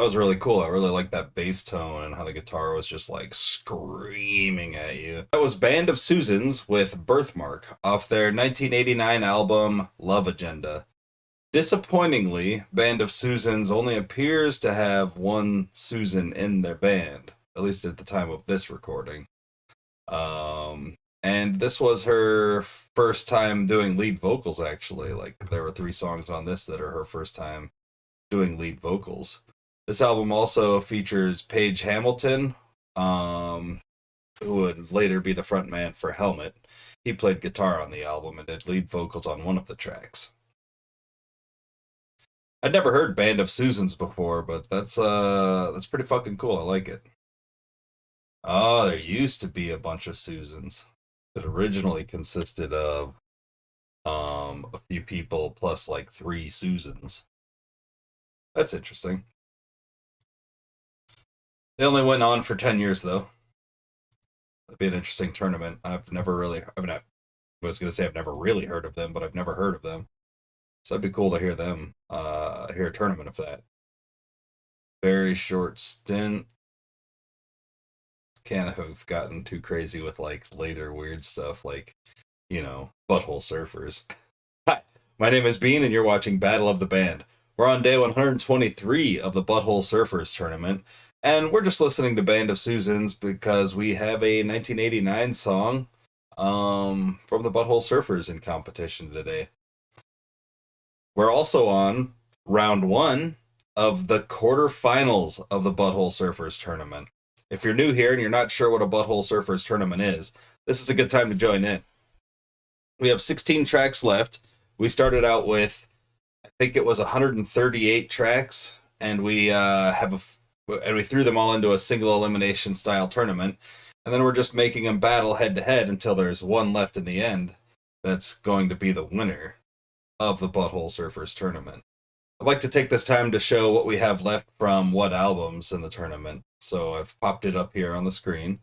That was really cool. I really liked that bass tone and how the guitar was just like screaming at you. That was Band of Susans with Birthmark off their 1989 album Love Agenda. Disappointingly, Band of Susans only appears to have one Susan in their band, at least at the time of this recording. And this was her first time doing lead vocals, actually. Like, there were 3 songs on this that are her first time doing lead vocals. This album also features Paige Hamilton, who would later be the frontman for Helmet. He played guitar on the album and did lead vocals on one of the tracks. I'd never heard Band of Susans before, but that's pretty fucking cool. I like it. Oh, there used to be a bunch of Susans. It originally consisted of a few people plus like 3 Susans. That's interesting. They only went on for 10 years though. That'd be an interesting tournament. I've never really I was gonna say I've never really heard of them, but I've never heard of them. So it'd be cool to hear them, hear a tournament of that. Very short stint. Can't have gotten too crazy with like later weird stuff like, Butthole Surfers. Hi, my name is Bean and you're watching Battle of the Band. We're on day 123 of the Butthole Surfers tournament, and we're just listening to Band of Susans because we have a 1989 song from the Butthole Surfers in competition today. We're also on round 1 of the quarterfinals of the Butthole Surfers tournament. If you're new here and you're not sure what a Butthole Surfers tournament is, this is a good time to join in. We have 16 tracks left. We started out with, I think it was 138 tracks, and we we threw them all into a single elimination style tournament, and then we're just making them battle head to head until there's one left in the end that's going to be the winner of the Butthole Surfers tournament. I'd like to take this time to show what we have left from what albums in the tournament. So I've popped it up here on the screen.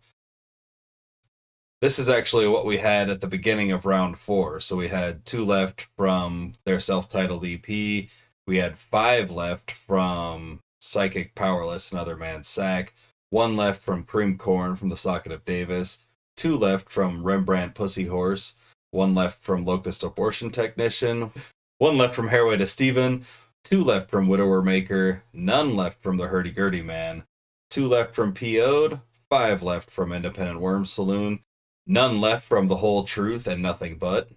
This is actually what we had at the beginning of round 4. So we had 2 left from their self-titled EP. We had 5 left from Psychic Powerless and Other Man's Sack. 1 left from Cream Corn from the Socket of Davis. 2 left from Rembrandt Pussy Horse. 1 left from Locust Abortion Technician. 1 left from Hairway to Steven. 2 left from Widower Maker. None left from the Hurdy Gurdy Man. 2 left from PO'd. 5 left from Independent Worm Saloon. None left from The Whole Truth and Nothing But.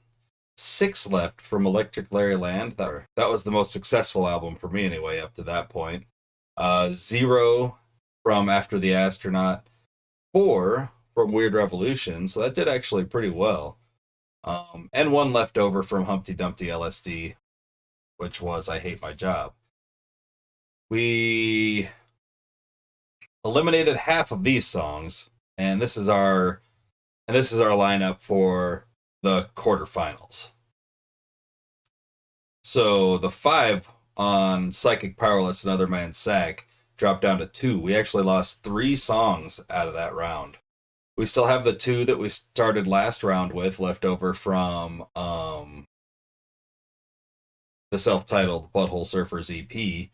6 left from Electric Larry Land. That was the most successful album for me anyway, up to that point. 0 from After the Astronaut. 4 from Weird Revolution, so that did actually pretty well. And 1 left over from Humpty Dumpty LSD, which was I Hate My Job. We eliminated half of these songs, and this is our lineup for the quarterfinals. So the 5 on Psychic Powerless and Other Man's Sack dropped down to 2. We actually lost 3 songs out of that round. We still have the 2 that we started last round with left over from the self-titled Butthole Surfers EP.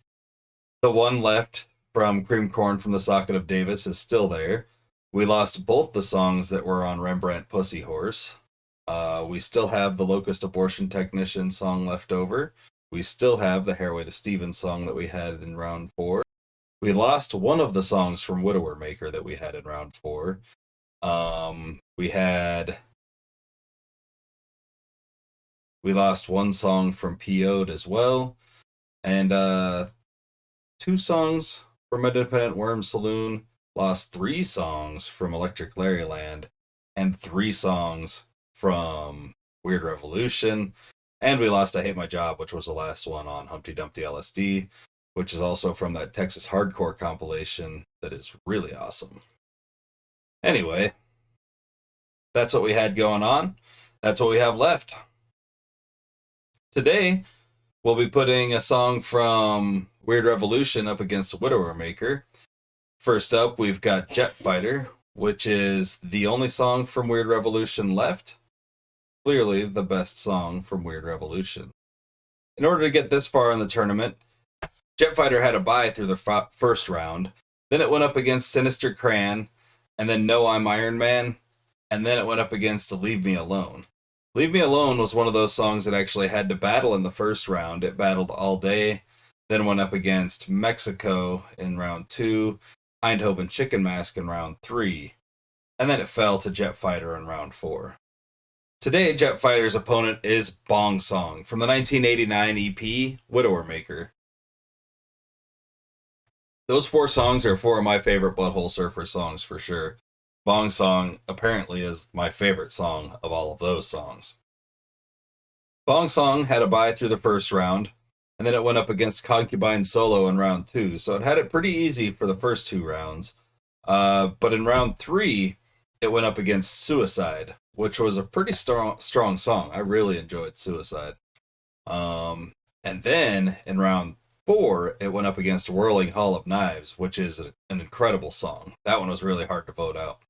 The 1 left from Cream Corn from the Socket of Davis is still there. We lost both the songs that were on Rembrandt Pussy Horse. We still have the Locust Abortion Technician song left over. We still have the Hairway to Steven song that we had in round 4. We lost one of the songs from Widower Maker that we had in round 4. We lost 1 song from PO'd as well, and 2 songs from Independent Worm Saloon, lost 3 songs from Electric Larryland, and 3 songs from Weird Revolution, and we lost I Hate My Job, which was the last one on Humpty Dumpty LSD, which is also from that Texas Hardcore compilation that is really awesome. Anyway, that's what we had going on. That's what we have left. Today, we'll be putting a song from Weird Revolution up against Widower Maker. First up, we've got Jet Fighter, which is the only song from Weird Revolution left. Clearly the best song from Weird Revolution. In order to get this far in the tournament, Jetfighter had a bye through the first round. Then it went up against Sinister Cran, and then No, I'm Iron Man, and then it went up against Leave Me Alone. Leave Me Alone was one of those songs that actually had to battle in the first round. It battled All Day, then went up against Mexico in round 2, Eindhoven Chicken Mask in round 3, and then it fell to Jetfighter in round 4. Today, Jetfighter's opponent is Bong Song from the 1989 EP Widower Maker. Those 4 songs are 4 of my favorite Butthole Surfer songs for sure. Bong Song apparently is my favorite song of all of those songs. Bong Song had a bye through the first round, and then it went up against Concubine Solo in round 2, so it had it pretty easy for the first 2 rounds. But in round 3, it went up against Suicide, which was a pretty strong song. I really enjoyed Suicide. And then in round 4, it went up against Whirling Hall of Knives, which is an incredible song. That one was really hard to vote out.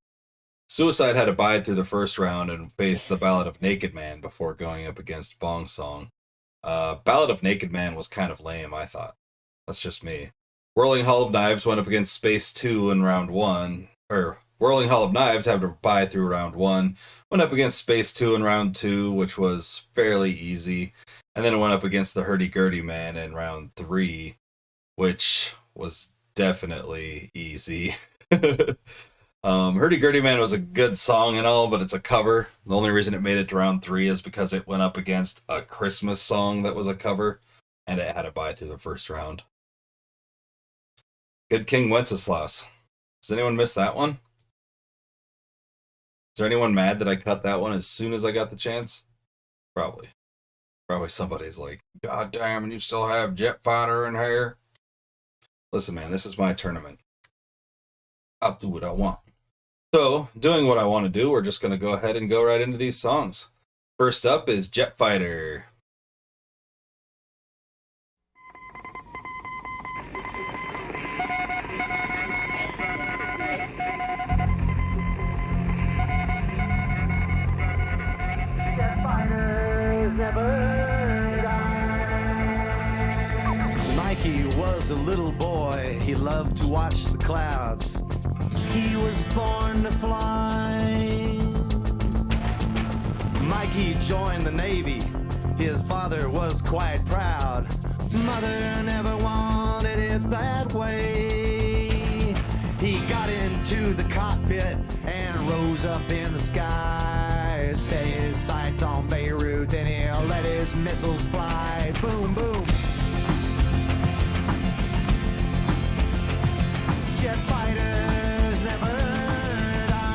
Suicide had a bye through the first round and faced the Ballad of Naked Man before going up against Bong Song. Ballad of Naked Man was kind of lame, I thought. That's just me. Whirling Hall of Knives went up against Space 2 in round 1. Whirling Hall of Knives had a bye through round 1. Went up against Space 2 in round 2, which was fairly easy. And then it went up against the Hurdy-Gurdy Man in round 3, which was definitely easy. Hurdy-Gurdy Man was a good song and all, but it's a cover. The only reason it made it to round 3 is because it went up against a Christmas song that was a cover, and it had a bye through the first round. Good King Wenceslas. Does anyone miss that one? Is there anyone mad that I cut that one as soon as I got the chance? Probably. Probably somebody's like, God damn, and you still have Jetfighter in here? Listen, man, this is my tournament. I'll do what I want. So, doing what I want to do, we're just going to go ahead and go right into these songs. First up is Jetfighter. Mikey was a little boy, he loved to watch the clouds. He was born to fly. Mikey joined the Navy, his father was quite proud. Mother never wanted it that way. He got into the cockpit and rose up in the sky. Set his sights on Beirut, then he let his missiles fly. Boom, boom. Jet fighters never die.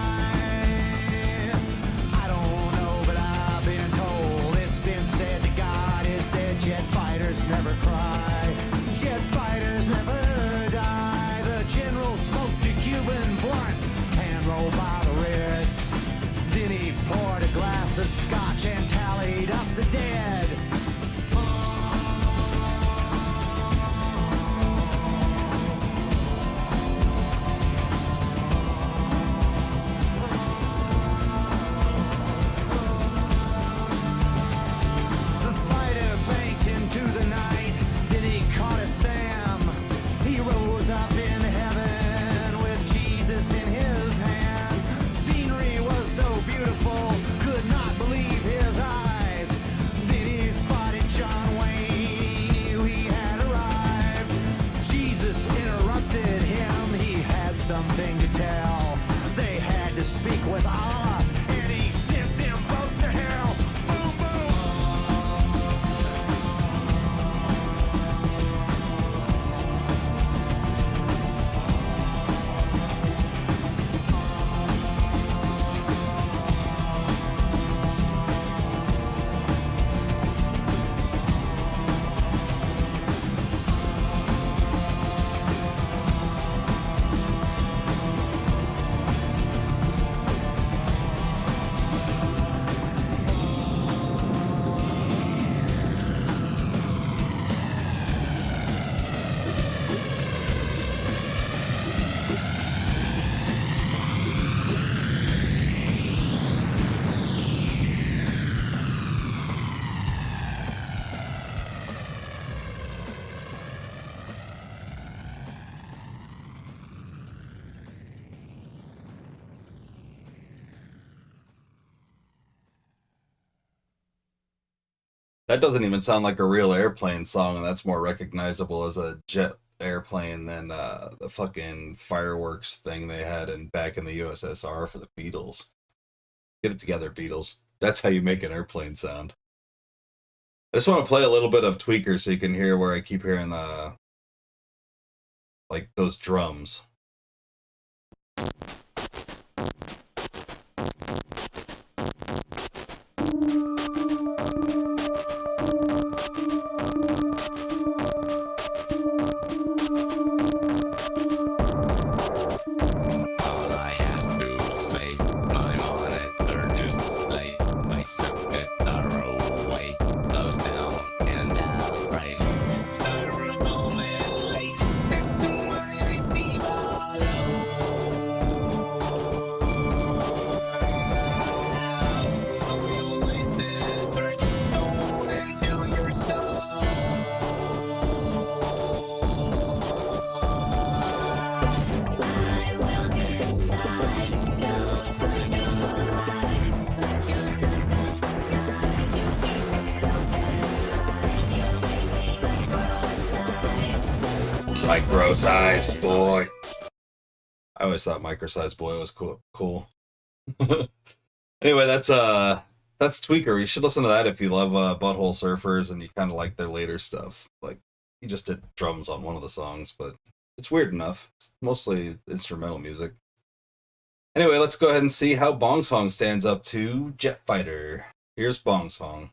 I don't know, but I've been told, it's been said that God is dead. Jet fighters never cry. Jet fighters never die. The general smoked a Cuban blunt and rolled by the Reds. Then he poured a glass of scotch and tallied up the dead. Something to tell. They had to speak with Allah, and he sent them both to hell. Boom, That doesn't even sound like a real airplane song, and that's more recognizable as a jet airplane than the fucking fireworks thing they had back in the USSR for the Beatles. Get it together, Beatles. That's how you make an airplane sound. I just want to play a little bit of Tweaker so you can hear where I keep hearing the like those drums. Micro size boy. I always thought micro size boy was cool. Anyway, that's Tweaker. You should listen to that if you love Butthole Surfers and you kind of like their later stuff. Like he just did drums on one of the songs, but it's weird enough. It's mostly instrumental music. Anyway, let's go ahead and see how Bong Song stands up to Jet Fighter. Here's Bong Song.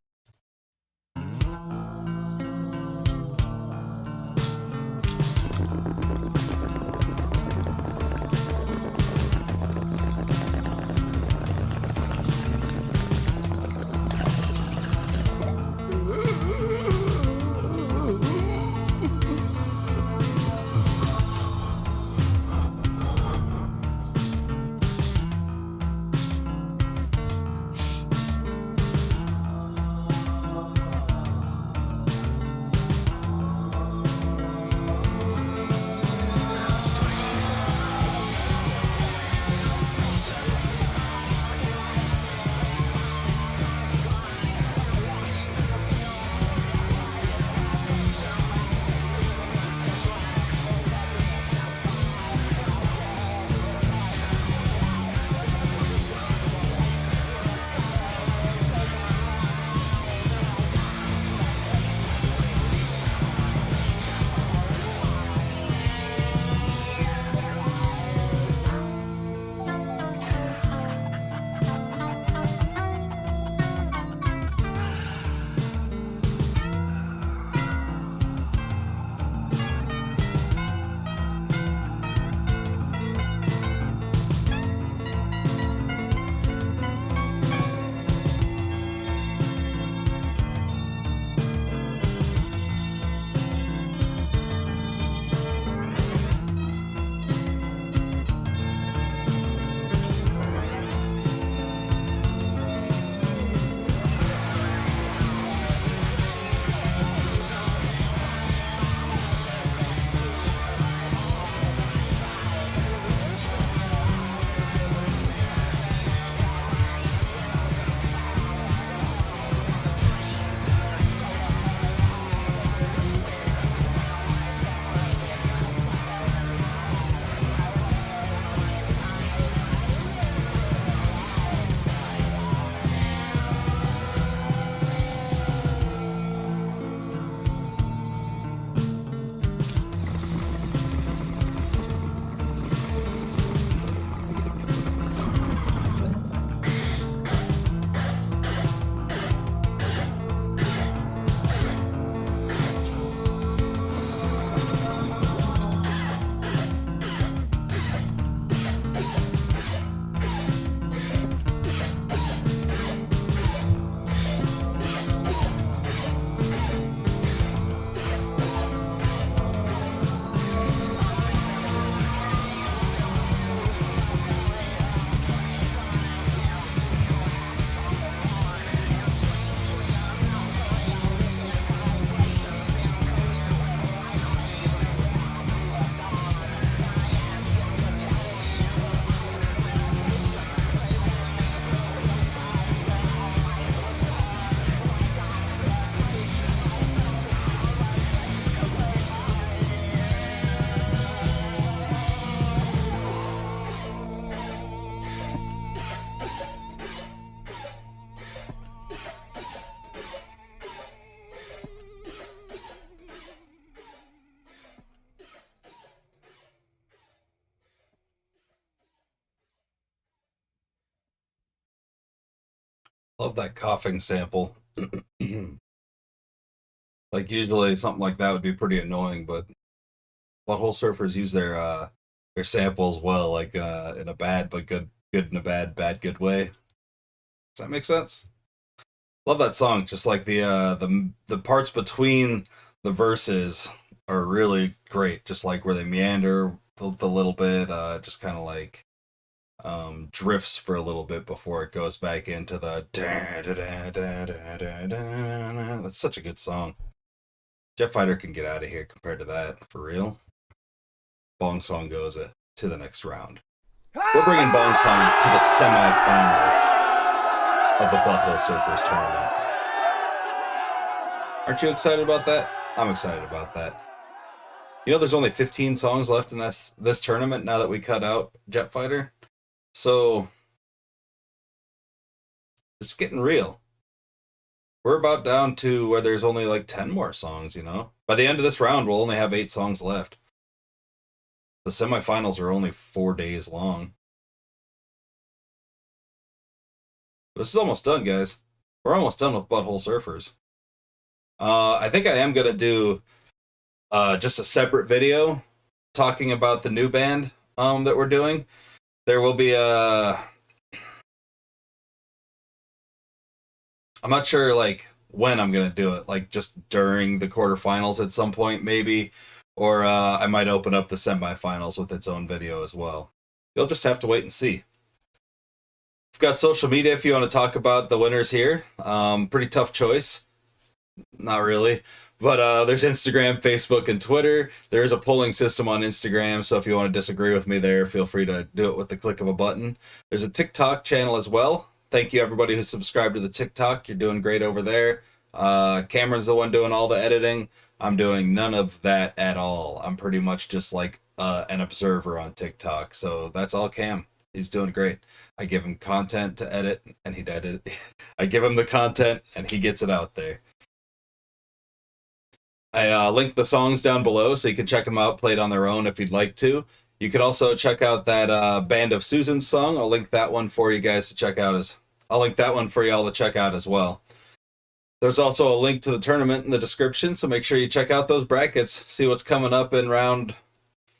Love that coughing sample. Like usually something like that would be pretty annoying, but Butthole Surfers use their samples well, like in a bad but good in a bad good way. Does that make sense? Love that song. Just like the parts between the verses are really great. Just like where they meander the little bit, just kind of like drifts for a little bit before it goes back into the. That's such a good song. Jet Fighter can get out of here compared to that, for real. Bong Song goes to the next round. We're bringing Bong Song to the semifinals of the Butthole Surfers tournament. Aren't you excited about that? I'm excited about that. You know, there's only 15 songs left in this tournament now that we cut out Jet Fighter. So, it's getting real. We're about down to where there's only like 10 more songs, you know? By the end of this round, we'll only have 8 songs left. The semifinals are only 4 days long. This is almost done, guys. We're almost done with Butthole Surfers. I think I am going to do just a separate video talking about the new band that we're doing. There will be I'm not sure like when I'm gonna do it, like just during the quarterfinals at some point maybe, or I might open up the semifinals with its own video as well. You'll just have to wait and see. We've got social media if you want to talk about the winners here. Pretty tough choice. Not really. But there's Instagram, Facebook, and Twitter. There is a polling system on Instagram, so if you want to disagree with me there, feel free to do it with the click of a button. There's a TikTok channel as well. Thank you, everybody who's subscribed to the TikTok. You're doing great over there. Cameron's the one doing all the editing. I'm doing none of that at all. I'm pretty much just like an observer on TikTok. So that's all Cam. He's doing great. I give him content to edit, and he'd edit it. I give him the content, and he gets it out there. I linked the songs down below, so you can check them out, play it on their own if you'd like to. You can also check out that Band of Susan's song. I'll link that one for you guys to check out I'll link that one for y'all to check out as well. There's also a link to the tournament in the description, so make sure you check out those brackets, see what's coming up in round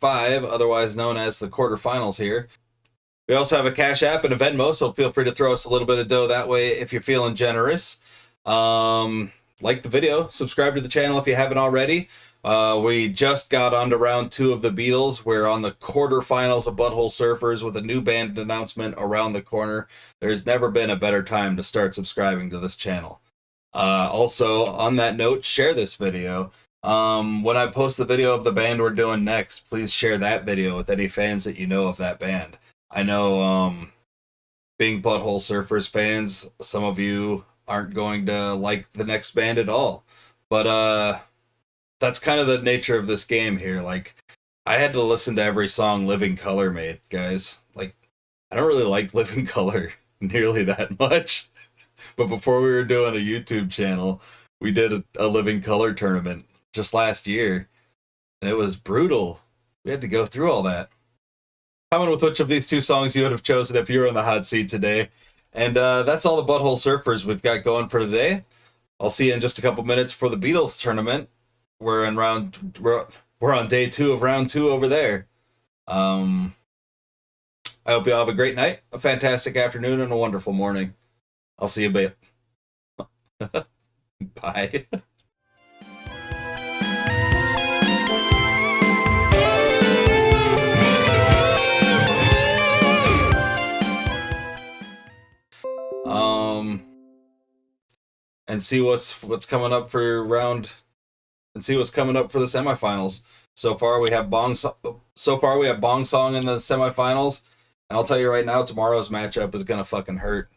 5, otherwise known as the quarterfinals here. We also have a Cash App and a Venmo, so feel free to throw us a little bit of dough that way if you're feeling generous. Like the video, subscribe to the channel if you haven't already. We just got onto round 2 of the Beatles. We're on the quarterfinals of Butthole Surfers with a new band announcement around the corner. There's never been a better time to start subscribing to this channel. Also, on that note, share this video. When I post the video of the band we're doing next, please share that video with any fans that you know of that band. I know, being Butthole Surfers fans, some of you aren't going to like the next band at all. But, that's kind of the nature of this game here. Like, I had to listen to every song Living Colour made, guys. Like, I don't really like Living Colour nearly that much. But before we were doing a YouTube channel, we did a Living Colour tournament just last year. And it was brutal. We had to go through all that. Comment with which of these 2 songs you would have chosen if you were in the hot seat today. And that's all the Butthole Surfers we've got going for today. I'll see you in just a couple minutes for the Beatles tournament. We're on day 2 of round 2 over there. I hope you all have a great night, a fantastic afternoon, and a wonderful morning. I'll see you, babe. Bye. And see what's coming up for round. And see what's coming up for the semifinals. So far we have Bong Song in the semifinals, and I'll tell you right now, tomorrow's matchup is gonna fucking hurt.